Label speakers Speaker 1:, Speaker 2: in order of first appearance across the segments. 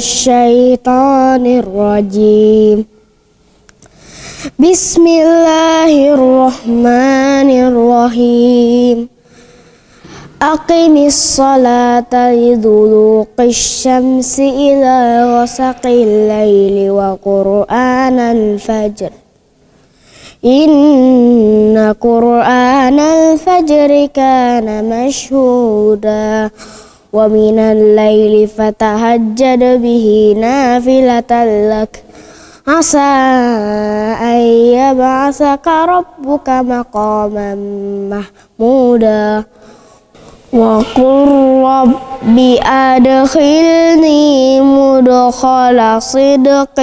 Speaker 1: الشيطان الرجيم بسم الله الرحمن الرحيم أقم الصلاة لدلوق الشمس إلى غسق الليل وقرآن الفجر إن قرآن الفجر كان مشهودا ومن الليل فتهجد به نافلة لك عسى أن يبعثك ربك مقاما محمودا وقل رب أدخلني مدخل صدق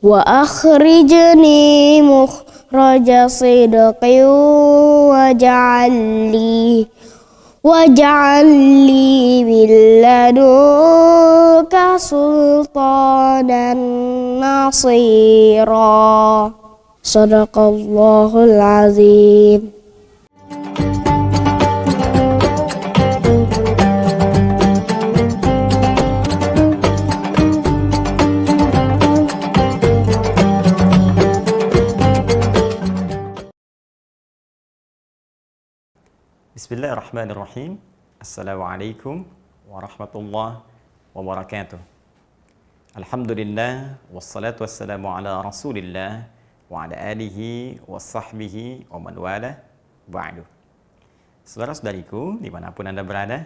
Speaker 1: وأخرجني مخرج صدق واجعل لي من لدنك سلطانا نصيرا صدق الله العظيم.
Speaker 2: Bismillahirrahmanirrahim. Assalamualaikum warahmatullahi wabarakatuh. Alhamdulillah wassalatu wassalamu ala Rasulillah wa ala alihi wa sahbihi wa man wala ba'du. Saudara-saudariku dimanapun Anda berada,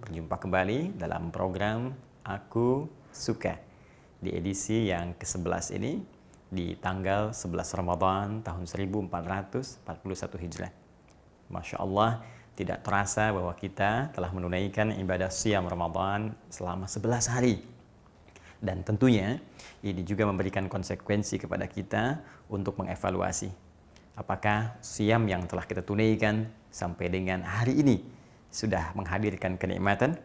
Speaker 2: berjumpa kembali dalam program Aku Suka di edisi yang ke-11 ini di tanggal 11 Ramadan tahun 1441 Hijrah. Masya Allah, tidak terasa bahwa kita telah menunaikan ibadah siam Ramadan selama 11 hari. Dan tentunya ini juga memberikan konsekuensi kepada kita untuk mengevaluasi apakah siam yang telah kita tunaikan sampai dengan hari ini sudah menghadirkan kenikmatan,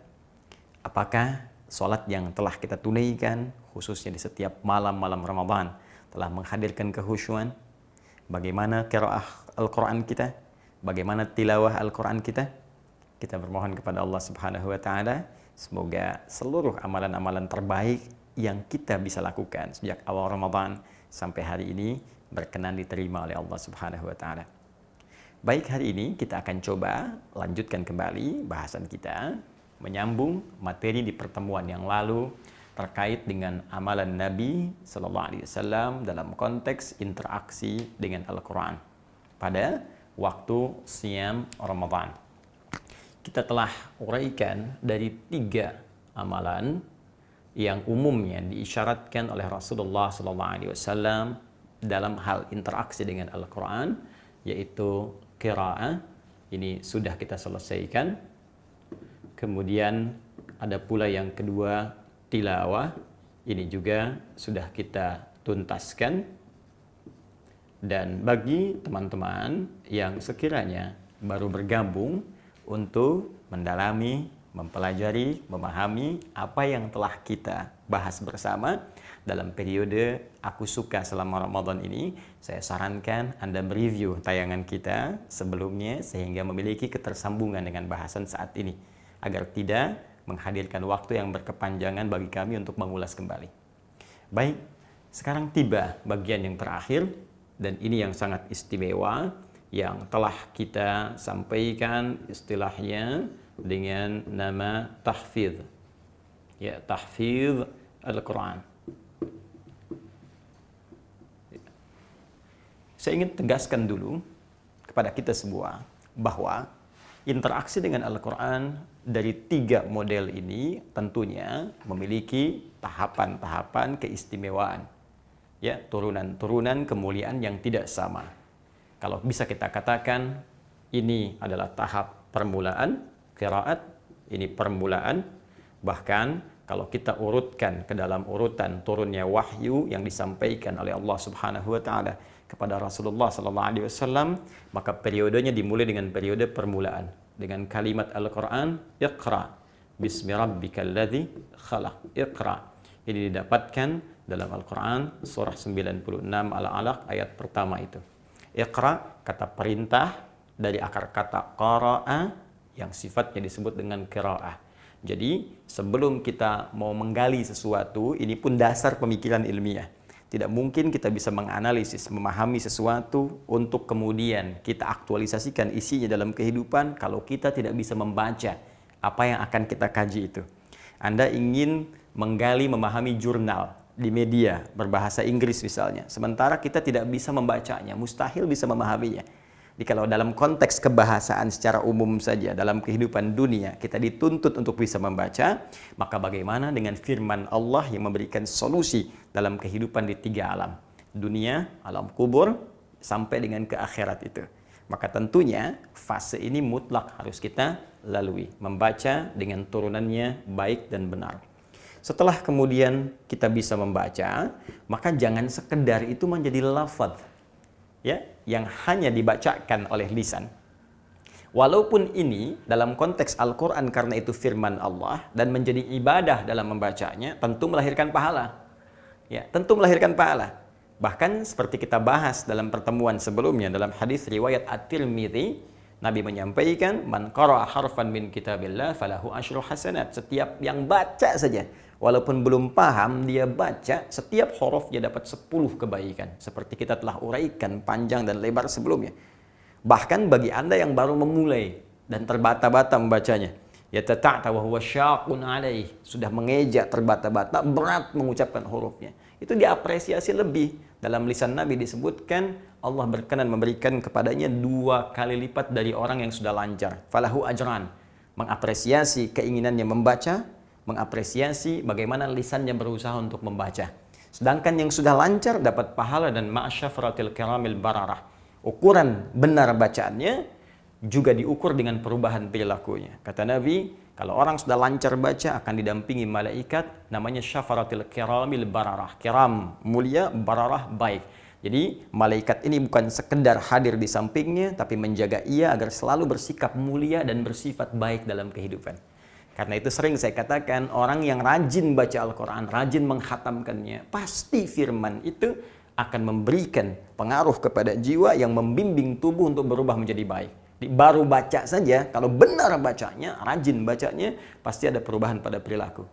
Speaker 2: apakah sholat yang telah kita tunaikan khususnya di setiap malam-malam Ramadan telah menghadirkan kehusyuan, bagaimana qiraah Al-Quran kita, bagaimana tilawah Al-Quran kita. Kita bermohon kepada Allah Subhanahu wa Ta'ala, semoga seluruh amalan-amalan terbaik yang kita bisa lakukan sejak awal Ramadan sampai hari ini berkenan diterima oleh Allah Subhanahu wa Ta'ala. Baik, hari ini kita akan coba lanjutkan kembali bahasan kita, menyambung materi di pertemuan yang lalu terkait dengan amalan Nabi Sallallahu Alaihi Wasallam dalam konteks interaksi dengan Al-Quran pada waktu siam Ramadan. Kita telah uraikan dari 3 amalan yang umumnya diisyaratkan oleh Rasulullah SAW dalam hal interaksi dengan Al-Quran, yaitu qiraah. Ini sudah kita selesaikan. Kemudian ada pula yang kedua, tilawah. Ini juga sudah kita tuntaskan. Dan bagi teman-teman yang sekiranya baru bergabung untuk mendalami, mempelajari, memahami apa yang telah kita bahas bersama dalam periode Aku Suka selama Ramadan ini, saya sarankan Anda mereview tayangan kita sebelumnya sehingga memiliki ketersambungan dengan bahasan saat ini, agar tidak menghadirkan waktu yang berkepanjangan bagi kami untuk mengulas kembali. Baik, sekarang tiba bagian yang terakhir, dan ini yang sangat istimewa yang telah kita sampaikan istilahnya dengan nama tahfidz. Ya, tahfidz Al-Quran. Saya ingin tegaskan dulu kepada kita semua bahwa interaksi dengan Al-Quran dari 3 model ini tentunya memiliki tahapan-tahapan keistimewaan. Ya, turunan-turunan kemuliaan yang tidak sama. Kalau bisa kita katakan ini adalah tahap permulaan qiraat, ini permulaan. Bahkan kalau kita urutkan ke dalam urutan turunnya wahyu yang disampaikan oleh Allah Subhanahu wa Ta'ala kepada Rasulullah sallallahu alaihi wasallam, maka periodenya dimulai dengan periode permulaan dengan kalimat Al-Qur'an, Iqra bismi rabbikal ladzi khalaq. Iqra. Ini didapatkan dalam Al-Quran surah 96 Al-Alaq ayat pertama itu. Iqra, kata perintah dari akar kata qara'a yang sifatnya disebut dengan qira'ah. Jadi sebelum kita mau menggali sesuatu, ini pun dasar pemikiran ilmiah. Tidak mungkin kita bisa menganalisis, memahami sesuatu untuk kemudian kita aktualisasikan isinya dalam kehidupan kalau kita tidak bisa membaca apa yang akan kita kaji itu. Anda ingin menggali, memahami jurnal di media berbahasa Inggris misalnya, sementara kita tidak bisa membacanya, mustahil bisa memahaminya. Jadi kalau dalam konteks kebahasaan secara umum saja dalam kehidupan dunia kita dituntut untuk bisa membaca, maka bagaimana dengan firman Allah yang memberikan solusi dalam kehidupan di 3 alam, dunia, alam kubur, sampai dengan ke akhirat itu. Maka tentunya fase ini mutlak harus kita lalui, membaca dengan turunannya baik dan benar. Setelah kemudian kita bisa membaca, maka jangan sekedar itu menjadi lafaz, ya, yang hanya dibacakan oleh lisan. Walaupun ini dalam konteks Al-Quran karena itu firman Allah dan menjadi ibadah dalam membacanya, tentu melahirkan pahala. Ya, tentu melahirkan pahala. Bahkan seperti kita bahas dalam pertemuan sebelumnya dalam hadis riwayat At-Tirmidzi, Nabi menyampaikan, "Man qara'a harfan min kitabillah falahu asyru hasanat." Setiap yang baca saja, walaupun belum paham, dia baca, setiap huruf dia dapat 10 kebaikan. Seperti kita telah uraikan panjang dan lebar sebelumnya. Bahkan bagi Anda yang baru memulai dan terbata-bata membacanya, yatata'ta wa huwa syaqun alaih, sudah mengeja terbata-bata, berat mengucapkan hurufnya. Itu diapresiasi lebih. Dalam lisan Nabi disebutkan Allah berkenan memberikan kepadanya 2 kali lipat dari orang yang sudah lancar. Falahu ajran. Mengapresiasi keinginannya membaca, mengapresiasi bagaimana lisannya berusaha untuk membaca. Sedangkan yang sudah lancar dapat pahala dan ma'asyafratil kiramil bararah. Ukuran benar bacaannya juga diukur dengan perubahan perilakunya. Kata Nabi, kalau orang sudah lancar baca akan didampingi malaikat namanya syafaratil kiramil bararah. Kiram mulia, bararah baik. Jadi malaikat ini bukan sekedar hadir di sampingnya, tapi menjaga ia agar selalu bersikap mulia dan bersifat baik dalam kehidupan. Karena itu sering saya katakan, orang yang rajin baca Al-Quran, rajin menghatamkannya, pasti firman itu akan memberikan pengaruh kepada jiwa yang membimbing tubuh untuk berubah menjadi baik. Baru baca saja, kalau benar bacanya, rajin bacanya, pasti ada perubahan pada perilaku.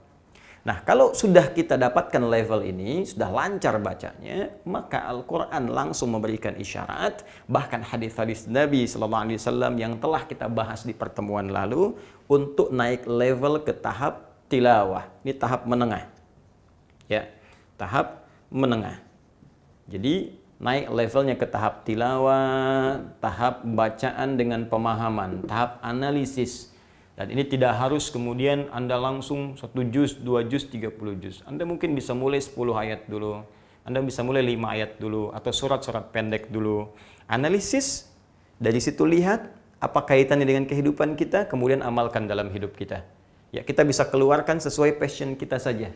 Speaker 2: Nah, kalau sudah kita dapatkan level ini, sudah lancar bacanya, maka Al-Quran langsung memberikan isyarat, bahkan hadis-hadis Nabi SAW yang telah kita bahas di pertemuan lalu, untuk naik level ke tahap tilawah. Ini tahap menengah. Ya, tahap menengah. Jadi, naik levelnya ke tahap tilawah, tahap bacaan dengan pemahaman, tahap analisis. Dan ini tidak harus kemudian Anda langsung 1 juz, 2 juz, 30 juz. Anda mungkin bisa mulai 10 ayat dulu. Anda bisa mulai 5 ayat dulu. Atau surat-surat pendek dulu. Analisis, dari situ lihat apa kaitannya dengan kehidupan kita, kemudian amalkan dalam hidup kita. Ya, kita bisa keluarkan sesuai passion kita saja.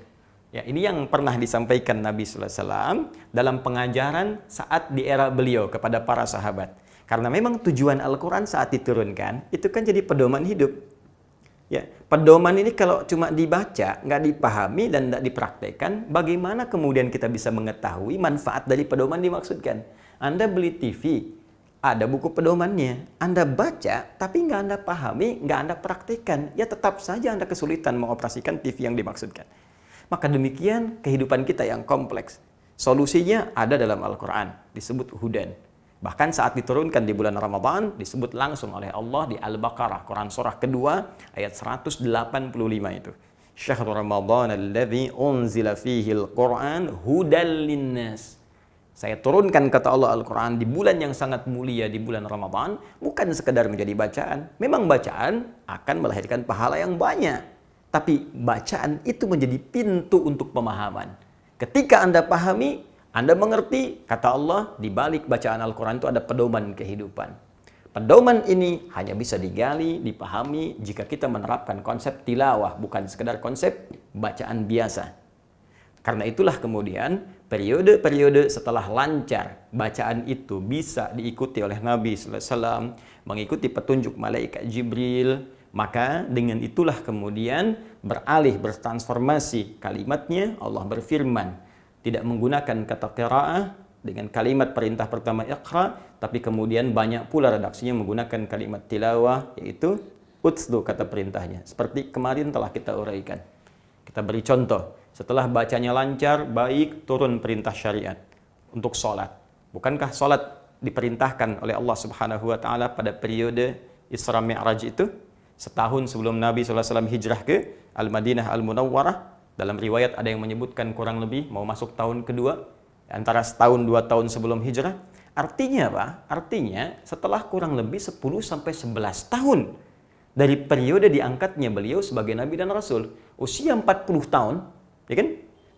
Speaker 2: Ya, ini yang pernah disampaikan Nabi SAW dalam pengajaran saat di era beliau kepada para sahabat. Karena memang tujuan Al-Quran saat diturunkan, itu kan jadi pedoman hidup. Ya, pedoman ini kalau cuma dibaca, nggak dipahami dan nggak dipraktekkan, bagaimana kemudian kita bisa mengetahui manfaat dari pedoman dimaksudkan? Anda beli TV, ada buku pedomannya. Anda baca, tapi nggak Anda pahami, nggak Anda praktekkan, ya tetap saja Anda kesulitan mengoperasikan TV yang dimaksudkan. Maka demikian kehidupan kita yang kompleks. Solusinya ada dalam Al-Quran, disebut hudan. Bahkan saat diturunkan di bulan Ramadan, disebut langsung oleh Allah di Al-Baqarah, Quran surah kedua, ayat 185 itu. Syahrul Ramadan alladzi unzila fihi al-Quran hudal linnas. Saya turunkan kata Allah Al-Quran di bulan yang sangat mulia, di bulan Ramadan, bukan sekedar menjadi bacaan. Memang bacaan akan melahirkan pahala yang banyak. Tapi bacaan itu menjadi pintu untuk pemahaman. Ketika Anda pahami, Anda mengerti, kata Allah, di balik bacaan Al-Quran itu ada pedoman kehidupan. Pedoman ini hanya bisa digali, dipahami jika kita menerapkan konsep tilawah, bukan sekedar konsep bacaan biasa. Karena itulah kemudian periode-periode setelah lancar bacaan itu bisa diikuti oleh Nabi SAW, mengikuti petunjuk malaikat Jibril, maka dengan itulah kemudian beralih, bertransformasi kalimatnya. Allah berfirman, tidak menggunakan kata qiraah dengan kalimat perintah pertama iqra, tapi kemudian banyak pula redaksinya menggunakan kalimat tilawah, yaitu Utslu kata perintahnya. Seperti kemarin telah kita uraikan. Kita beri contoh. Setelah bacanya lancar, baik, turun perintah syariat untuk sholat. Bukankah sholat diperintahkan oleh Allah Subhanahu wa taala pada periode Isra Mi'raj itu? Setahun sebelum Nabi SAW hijrah ke Al-Madinah Al-Munawwarah. Dalam riwayat ada yang menyebutkan kurang lebih mau masuk tahun kedua, antara setahun 2 tahun sebelum hijrah. Artinya apa? Artinya setelah kurang lebih 10-11 tahun dari periode diangkatnya beliau sebagai Nabi dan Rasul. Usia 40 tahun, ya kan?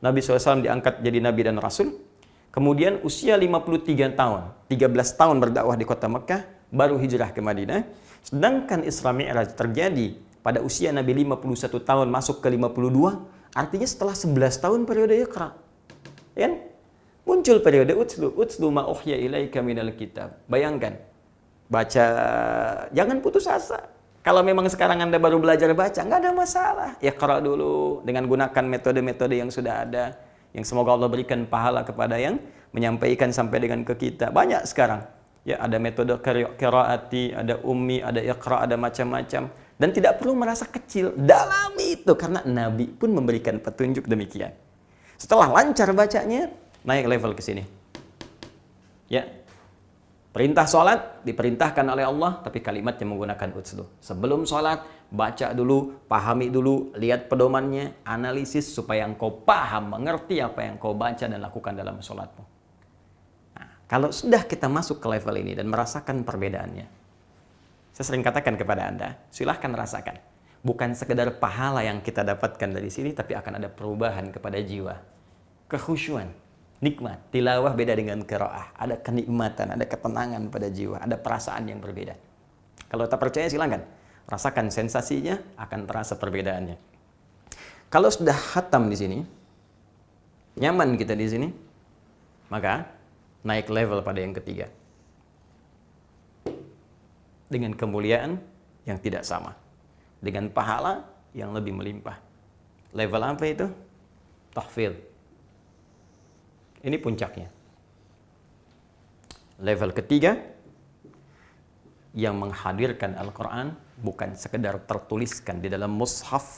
Speaker 2: Nabi SAW diangkat jadi Nabi dan Rasul. Kemudian usia 53 tahun, 13 tahun berdakwah di kota Mekah, baru hijrah ke Madinah. Sedangkan Isra Mi'raj terjadi pada usia Nabi 51 tahun masuk ke 52, artinya setelah 11 tahun periode Iqra. Ya kan? Muncul periode utslu ma uhya ilaika minal kitab. Bayangkan, baca, jangan putus asa. Kalau memang sekarang Anda baru belajar baca, nggak ada masalah. Iqra dulu dengan gunakan metode-metode yang sudah ada, yang semoga Allah berikan pahala kepada yang menyampaikan sampai dengan ke kita. Banyak sekarang. Ya, ada metode qiraati, ada ummi, ada iqra, ada macam-macam. Dan tidak perlu merasa kecil, dalami itu, karena Nabi pun memberikan petunjuk demikian. Setelah lancar bacanya, naik level ke sini. Ya, perintah sholat diperintahkan oleh Allah, tapi kalimatnya menggunakan utslu. Sebelum sholat, baca dulu, pahami dulu, lihat pedomannya, analisis supaya engkau paham, mengerti apa yang kau baca dan lakukan dalam sholatmu. Nah, kalau sudah kita masuk ke level ini dan merasakan perbedaannya, saya sering katakan kepada Anda, silahkan rasakan. Bukan sekedar pahala yang kita dapatkan dari sini, tapi akan ada perubahan kepada jiwa. Kekhusyuan, nikmat, tilawah beda dengan qiraah. Ada kenikmatan, ada ketenangan pada jiwa, ada perasaan yang berbeda. Kalau tak percaya silahkan, rasakan sensasinya, akan terasa perbedaannya. Kalau sudah khatam di sini, nyaman kita di sini, maka naik level pada yang ketiga. Dengan kemuliaan yang tidak sama, dengan pahala yang lebih melimpah. Level apa itu? Tahfidz. Ini puncaknya. Level ketiga, yang menghadirkan Al-Quran bukan sekedar tertuliskan di dalam mushaf,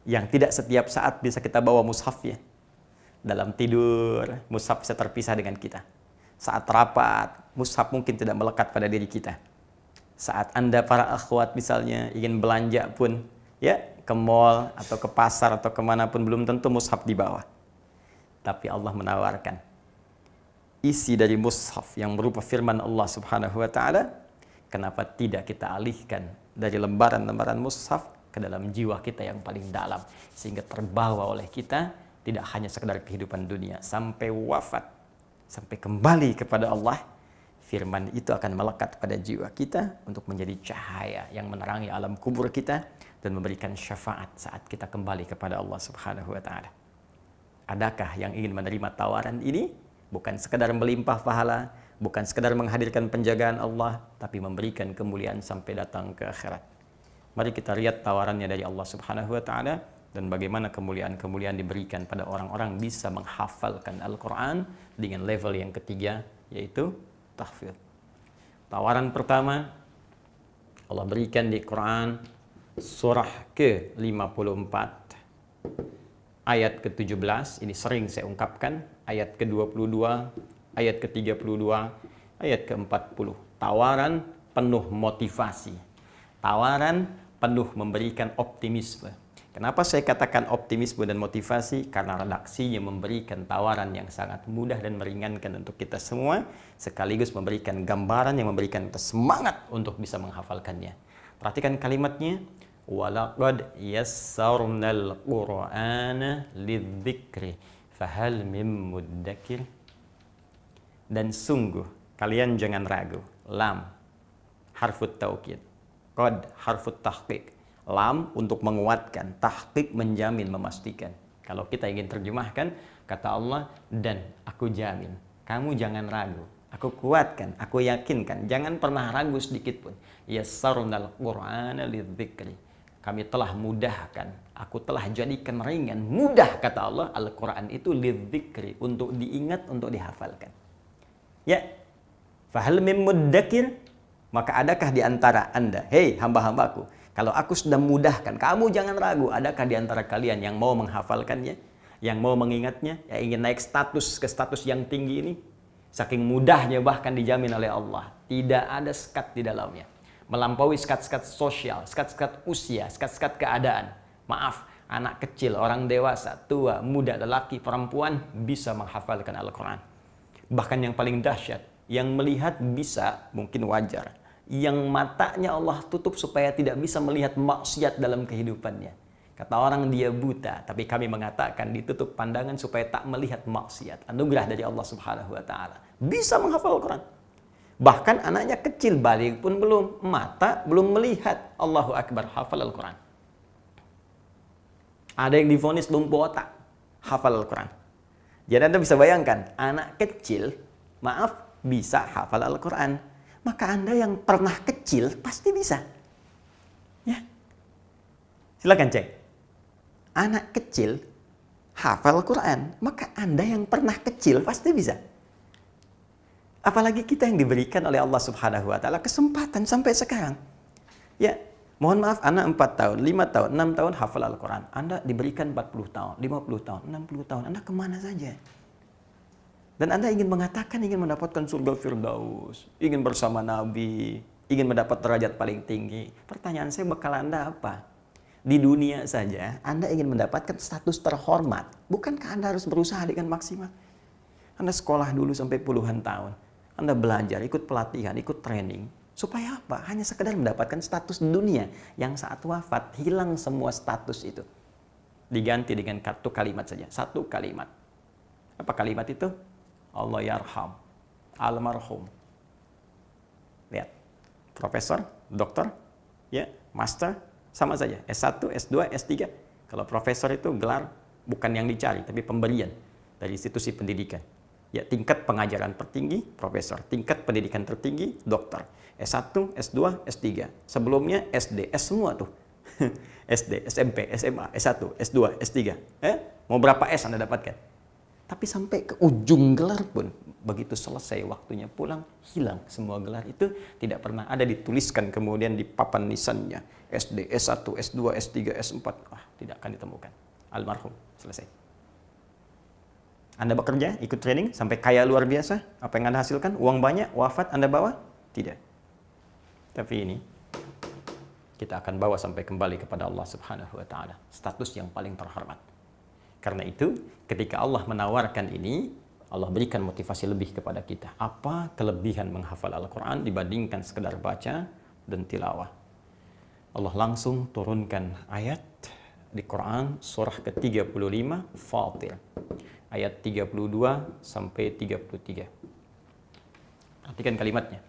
Speaker 2: yang tidak setiap saat bisa kita bawa mushafnya. Dalam tidur, mushaf bisa terpisah dengan kita. Saat rapat, mushaf mungkin tidak melekat pada diri kita. Saat Anda para akhwat misalnya ingin belanja pun, ya, ke mall atau ke pasar atau kemanapun, belum tentu mushaf di bawah. Tapi Allah menawarkan isi dari mushaf yang berupa firman Allah Subhanahu wa taala, kenapa tidak kita alihkan dari lembaran-lembaran mushaf ke dalam jiwa kita yang paling dalam, sehingga terbawa oleh kita tidak hanya sekedar kehidupan dunia, sampai wafat, sampai kembali kepada Allah. Firman itu akan melekat pada jiwa kita untuk menjadi cahaya yang menerangi alam kubur kita dan memberikan syafaat saat kita kembali kepada Allah Subhanahu wa taala. Adakah yang ingin menerima tawaran ini? Bukan sekedar melimpah pahala, bukan sekedar menghadirkan penjagaan Allah, tapi memberikan kemuliaan sampai datang ke akhirat. Mari kita lihat tawarannya dari Allah Subhanahu wa taala dan bagaimana kemuliaan-kemuliaan diberikan pada orang-orang bisa menghafalkan Al-Quran dengan level yang ketiga, yaitu tahfidz. Tawaran pertama Allah berikan di Quran surah ke-54 ayat ke-17. Ini sering saya ungkapkan, ayat ke-22, ayat ke-32, ayat ke-40. Tawaran penuh motivasi, tawaran penuh memberikan optimisme. Kenapa saya katakan optimisme dan motivasi? Karena redaksinya memberikan tawaran yang sangat mudah dan meringankan untuk kita semua, sekaligus memberikan gambaran yang memberikan kita semangat untuk bisa menghafalkannya. Perhatikan kalimatnya, walaqad yassarnal qur'ana lidzikri fahal mim muddakir. Dan sungguh kalian jangan ragu. Lam harfut taukid, qad harfut tahqiq. Lam untuk menguatkan, tahqiq menjamin, memastikan. Kalau kita ingin terjemahkan, kata Allah, dan aku jamin, kamu jangan ragu. Aku kuatkan, aku yakinkan, jangan pernah ragu sedikit pun. Yassarnal qur'ana lidzikri. Kami telah mudahkan, aku telah jadikan ringan, mudah, kata Allah, Al-Quran itu lidzikri, untuk diingat, untuk dihafalkan. Ya, fahal mim muddakir, Maka adakah di antara Anda, hei hamba-hambaku, kalau aku sudah mudahkan, kamu jangan ragu, adakah di antara kalian yang mau menghafalkannya, yang mau mengingatnya, yang ingin naik status ke status yang tinggi ini? Saking mudahnya bahkan dijamin oleh Allah. Tidak ada sekat di dalamnya. Melampaui sekat-sekat sosial, sekat-sekat usia, sekat-sekat keadaan. Maaf, anak kecil, orang dewasa, tua, muda, lelaki, perempuan bisa menghafalkan Al-Quran. Bahkan yang paling dahsyat, yang melihat bisa, mungkin wajar. Yang matanya Allah tutup supaya tidak bisa melihat maksiat dalam kehidupannya. Kata orang dia buta, tapi kami mengatakan ditutup pandangan supaya tak melihat maksiat. Anugerah dari Allah Subhanahu wa taala. Bisa menghafal Al-Quran. Bahkan anaknya kecil, balik pun belum, mata belum melihat. Allahu Akbar, hafal Al-Quran. Ada yang divonis lumpuh otak, hafal Al-Quran. Jadi Anda bisa bayangkan, anak kecil, maaf, bisa hafal Al-Quran. Maka Anda yang pernah kecil, pasti bisa. Ya. Silakan cek. Anak kecil, hafal Al-Quran. Maka Anda yang pernah kecil, pasti bisa. Apalagi kita yang diberikan oleh Allah Subhanahu wa taala kesempatan sampai sekarang. Ya, mohon maaf anak 4 tahun, 5 tahun, 6 tahun hafal Al-Quran. Anda diberikan 40 tahun, 50 tahun, 60 tahun. Anda kemana saja? Dan Anda ingin mengatakan ingin mendapatkan surga Firdaus, ingin bersama Nabi, ingin mendapat derajat paling tinggi. Pertanyaan saya, bekal Anda apa? Di dunia saja Anda ingin mendapatkan status terhormat. Bukankah Anda harus berusaha dengan maksimal? Anda sekolah dulu sampai puluhan tahun. Anda belajar, ikut pelatihan, ikut training. Supaya apa? Hanya sekedar mendapatkan status dunia. Yang saat wafat, hilang semua status itu. Diganti dengan satu kalimat saja. Satu kalimat. Apa kalimat itu? Allah yarham. Almarhum. Lihat. Profesor, dokter, ya, master, sama saja. S1, S2, S3. Kalau profesor itu gelar bukan yang dicari, tapi pemberian dari institusi pendidikan. Ya, tingkat pengajaran tertinggi, profesor. Tingkat pendidikan tertinggi, dokter. S1, S2, S3. Sebelumnya SD, S semua tuh. SD, SMP, SMA, S1, S2, S3. Mau berapa S Anda dapatkan? Tapi sampai ke ujung gelar pun, begitu selesai waktunya pulang, hilang semua gelar itu. Tidak pernah ada dituliskan kemudian di papan nisannya. SD, S1, S2, S3, S4. Tidak akan ditemukan. Almarhum, selesai. Anda bekerja, ikut training, sampai kaya luar biasa. Apa yang Anda hasilkan? Uang banyak, wafat Anda bawa? Tidak. Tapi ini, kita akan bawa sampai kembali kepada Allah Subhanahu wa taala. Status yang paling terhormat. Karena itu, ketika Allah menawarkan ini, Allah berikan motivasi lebih kepada kita. Apa kelebihan menghafal Al-Quran dibandingkan sekedar baca dan tilawah? Allah langsung turunkan ayat di Quran surah ke-35 Fatir. Ayat 32 sampai 33. Perhatikan kalimatnya.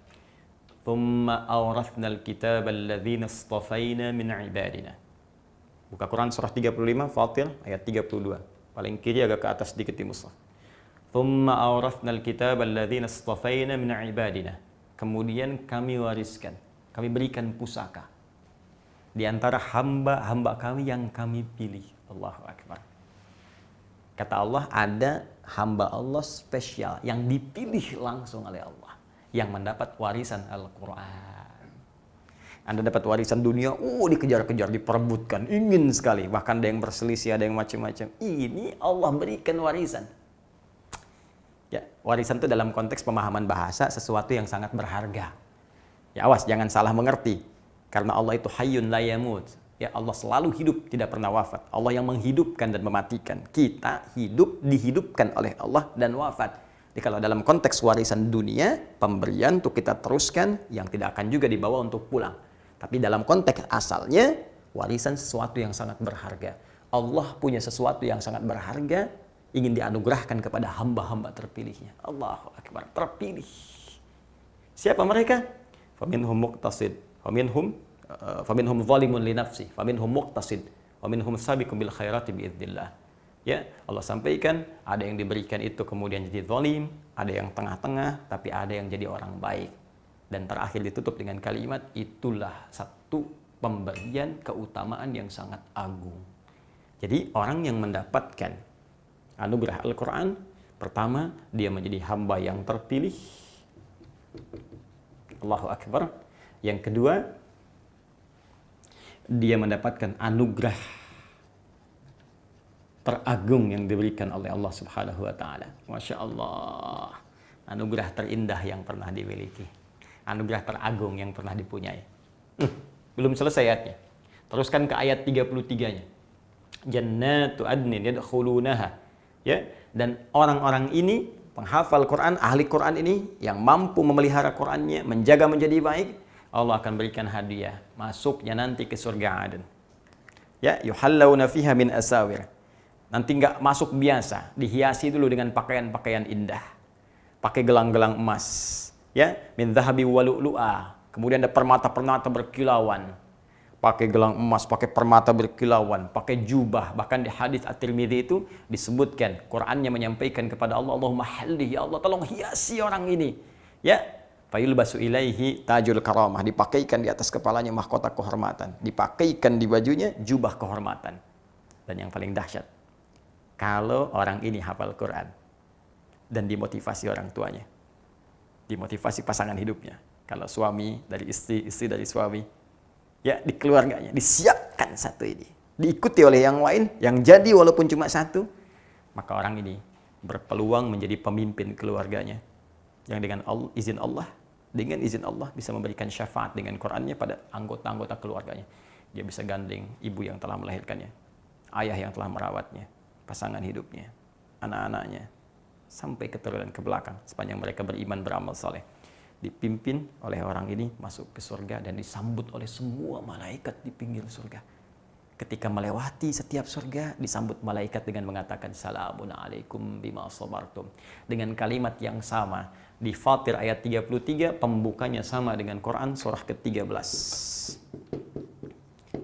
Speaker 2: Thumma awrathnal kitaba alladhina istafaina min ibadina. Buka Quran surah 35 Fatir ayat 32. Paling kiri agak ke atas sedikit di mushaf. Thumma awrathnal kitaba alladhina istafaina min ibadina. Kemudian kami wariskan, kami berikan pusaka di antara hamba-hamba kami yang kami pilih. Allahu Akbar. Kata Allah, ada hamba Allah spesial yang dipilih langsung oleh Allah, yang mendapat warisan Al-Quran. Anda dapat warisan dunia, dikejar-kejar, diperebutkan, ingin sekali. Bahkan ada yang berselisih, ada yang macam-macam. Ini Allah berikan warisan. Ya, warisan itu dalam konteks pemahaman bahasa sesuatu yang sangat berharga. Ya awas, jangan salah mengerti. Karena Allah itu hayyun la yamut. Ya, Allah selalu hidup, tidak pernah wafat. Allah yang menghidupkan dan mematikan. Kita hidup, dihidupkan oleh Allah dan wafat. Jadi kalau dalam konteks warisan dunia, pemberian untuk kita teruskan yang tidak akan juga dibawa untuk pulang. Tapi dalam konteks asalnya, warisan sesuatu yang sangat berharga. Allah punya sesuatu yang sangat berharga, ingin dianugerahkan kepada hamba-hamba terpilihnya. Allahu Akbar, terpilih. Siapa mereka? Faminhum muqtasid, faminhum zalimun li nafsi, faminhum muqtasid, faminhum sabiqun bil khairati biidznillah. Ya, Allah sampaikan, ada yang diberikan itu kemudian jadi zalim, ada yang tengah-tengah, tapi ada yang jadi orang baik. Dan terakhir ditutup dengan kalimat, itulah satu pemberian keutamaan yang sangat agung. Jadi orang yang mendapatkan anugerah Al-Quran, pertama dia menjadi hamba yang terpilih. Allahu Akbar. Yang kedua, dia mendapatkan anugerah teragung yang diberikan oleh Allah Subhanahu wa taala. Masya Allah. Anugerah terindah yang pernah dimiliki. Anugerah teragung yang pernah dipunyai. Belum selesai ayatnya. Teruskan ke ayat 33-nya. Jannatu adnin yadkhulunaha. Ya, dan orang-orang ini, penghafal Quran, ahli Quran ini yang mampu memelihara Qurannya, menjaga menjadi baik, Allah akan berikan hadiah masuknya nanti ke surga Aden. Ya, yuhallawna fiha min asawir. Nanti nggak masuk biasa, dihiasi dulu dengan pakaian-pakaian indah. Pakai gelang-gelang emas, ya, min dhahabi wa lu'lu'a. Kemudian ada permata-permata berkilauan. Pakai gelang emas, pakai permata berkilauan, pakai jubah. Bahkan di hadis At-Tirmidzi itu disebutkan, Qur'annya menyampaikan kepada Allah, Allahumma halli, ya Allah tolong hiasi orang ini. Ya, fayulbasu ilaihi tajul karamah, dipakaikan di atas kepalanya mahkota kehormatan, dipakaikan di bajunya jubah kehormatan. Dan yang paling dahsyat, kalau orang ini hafal Quran dan dimotivasi orang tuanya, dimotivasi pasangan hidupnya, kalau suami dari istri, istri dari suami, ya di keluarganya disiapkan satu ini, diikuti oleh yang lain, yang jadi walaupun cuma satu, maka orang ini berpeluang menjadi pemimpin keluarganya, yang dengan izin Allah bisa memberikan syafaat dengan Qurannya pada anggota-anggota keluarganya. Dia bisa gandeng ibu yang telah melahirkannya, ayah yang telah merawatnya, pasangan hidupnya, anak-anaknya, sampai keturunan ke belakang, sepanjang mereka beriman, beramal saleh. Dipimpin oleh orang ini masuk ke surga dan disambut oleh semua malaikat di pinggir surga. Ketika melewati setiap surga, disambut malaikat dengan mengatakan salamun alaikum bima sabartum. Dengan kalimat yang sama, di Fatir ayat 33, pembukanya sama dengan Quran surah ke-13.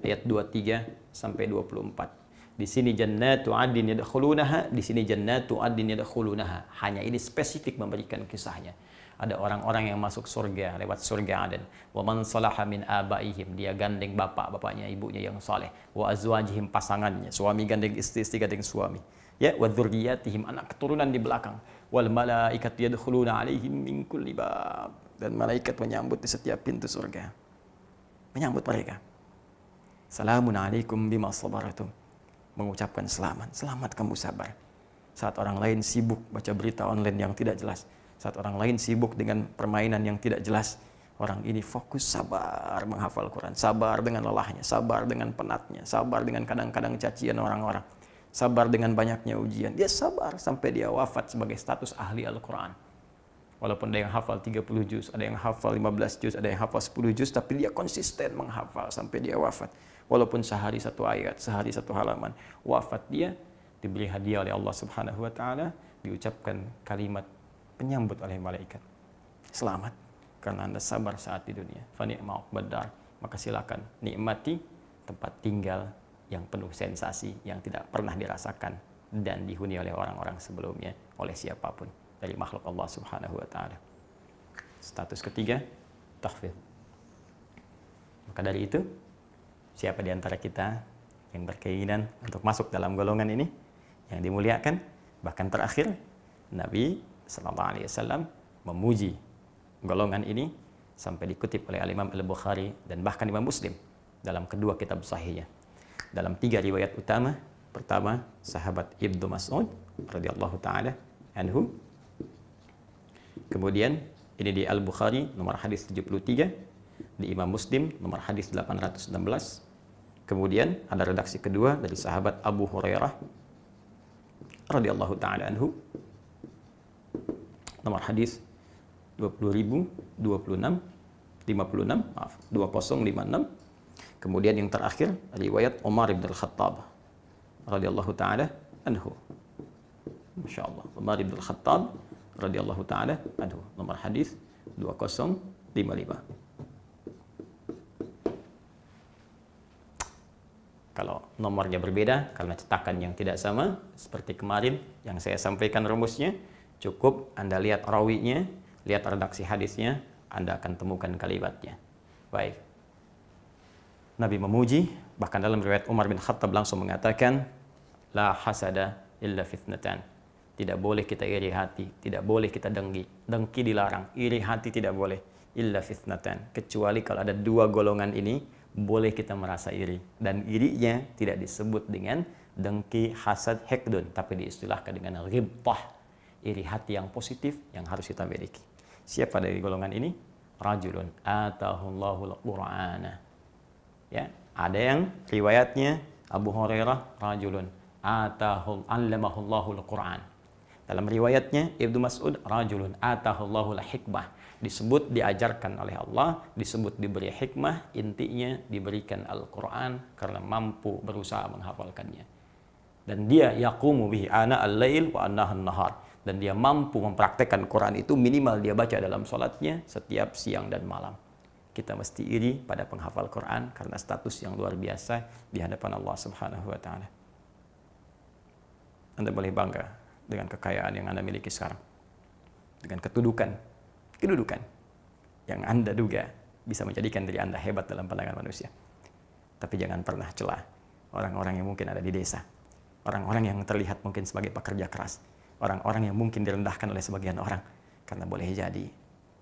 Speaker 2: Ayat 23 sampai 24. Di sini jannatu adin yadkhulunaha, di sini jannatu adin yadkhulunaha. Hanya ini spesifik memberikan kisahnya. Ada orang-orang yang masuk surga lewat surga Aden. Wa man salaha min abaihim, dia gandeng bapak-bapaknya, ibunya yang saleh. Wa azwajihim, pasangannya, suami gandeng istri, istri gandeng suami. Ya, wa dzurriyyatihim, anak keturunan di belakang. Wal malaikatu yadkhuluna alaihim min kulli bab, dan malaikat menyambut di setiap pintu surga. Menyambut mereka. Salamun alaikum bima sabartum. Mengucapkan selamat kamu sabar. Saat orang lain sibuk baca berita online yang tidak jelas, saat orang lain sibuk dengan permainan yang tidak jelas, orang ini fokus sabar menghafal Quran, sabar dengan lelahnya, sabar dengan penatnya, sabar dengan kadang-kadang cacian orang-orang, sabar dengan banyaknya ujian. Dia sabar sampai dia wafat sebagai status ahli Al-Quran. Walaupun ada yang hafal 30 juz, ada yang hafal 15 juz, ada yang hafal 10 juz, tapi dia konsisten menghafal sampai dia wafat. Walaupun sehari satu ayat, sehari satu halaman, wafat dia diberi hadiah oleh Allah Subhanahu wa taala, diucapkan kalimat penyambut oleh malaikat. Selamat karena Anda sabar saat di dunia. Fa ni'ma uqbad, maka silakan nikmati tempat tinggal yang penuh sensasi yang tidak pernah dirasakan dan dihuni oleh orang-orang sebelumnya, oleh siapapun dari makhluk Allah Subhanahu wa taala. Status ketiga, tahfidz. Maka dari itu, siapa di antara kita yang berkeinginan untuk masuk dalam golongan ini yang dimuliakan? Bahkan terakhir Nabi sallallahu alaihi wasallam memuji golongan ini sampai dikutip oleh Imam Al-Bukhari dan bahkan Imam Muslim dalam kedua kitab sahihnya. Dalam 3 riwayat utama, pertama sahabat Ibnu Mas'ud radhiyallahu taala anhu. Kemudian ini di Al-Bukhari nomor hadis 73, di Imam Muslim nomor hadis 816. Kemudian ada redaksi kedua dari sahabat Abu Hurairah radhiyallahu taala anhu, nomor hadis 20.026, 2056. Kemudian yang terakhir riwayat Umar bin Al-Khattab radhiyallahu taala anhu. Masyaallah, Umar bin Al-Khattab radhiyallahu taala anhu, nomor hadis 2055. Kalau nomornya berbeda karena cetakan yang tidak sama, seperti kemarin yang saya sampaikan rumusnya, cukup Anda lihat rawinya, lihat redaksi hadisnya, Anda akan temukan kalimatnya. Baik. Nabi memuji, bahkan dalam riwayat Umar bin Khattab langsung mengatakan, la hasada illa fitnatan. Tidak boleh kita iri hati, tidak boleh kita dengki. Dengki dilarang, iri hati tidak boleh. illa fitnatan. Kecuali kalau ada dua golongan ini, boleh kita merasa iri. Dan irinya tidak disebut dengan dengki, hasad, hekdun, tapi diistilahkan dengan ghibtah, iri hati yang positif yang harus kita miliki. Siapa dari golongan ini? Rajulun atahullahul qur'ana. Ya, ada yang riwayatnya Abu Hurairah, rajulun allamahullahul qur'an. Dalam riwayatnya Ibnu Mas'ud, rajulun atahullahul hikmah. Disebut diajarkan oleh Allah, disebut diberi hikmah, intinya diberikan Al-Quran karena mampu berusaha menghafalkannya. Dan dia yaqumu bihi ana al-lail wa ana an-nahar. Dan dia mampu mempraktekkan Quran itu minimal dia baca dalam sholatnya setiap siang dan malam. Kita mesti iri pada penghafal Quran karena status yang luar biasa di hadapan Allah Subhanahu wa taala. Anda boleh bangga dengan kekayaan yang Anda miliki sekarang. Dengan kedudukan yang Anda duga bisa menjadikan diri Anda hebat dalam pandangan manusia. Tapi jangan pernah celah orang-orang yang mungkin ada di desa. Orang-orang yang terlihat mungkin sebagai pekerja keras. Orang-orang yang mungkin direndahkan oleh sebagian orang. Karena boleh jadi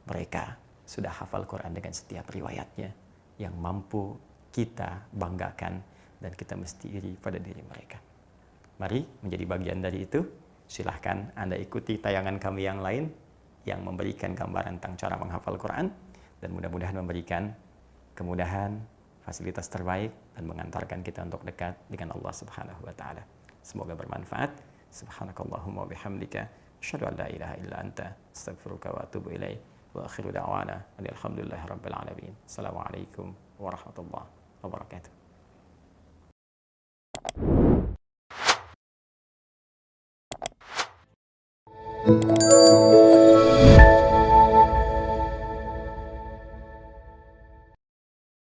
Speaker 2: mereka sudah hafal Quran dengan setiap riwayatnya yang mampu kita banggakan dan kita mesti iri pada diri mereka. Mari menjadi bagian dari itu. Silahkan Anda ikuti tayangan kami yang lain yang memberikan gambaran tentang cara menghafal Quran dan mudah-mudahan memberikan kemudahan, fasilitas terbaik dan mengantarkan kita untuk dekat dengan Allah Subhanahu wa taala. Semoga bermanfaat. Subhanakallahumma wa bihamdika asyhadu an la ilaha illa anta astaghfiruka wa atubu ilaik. Wa akhiru da'wana alhamdulillahirabbil alamin. Assalamualaikum warahmatullahi wabarakatuh.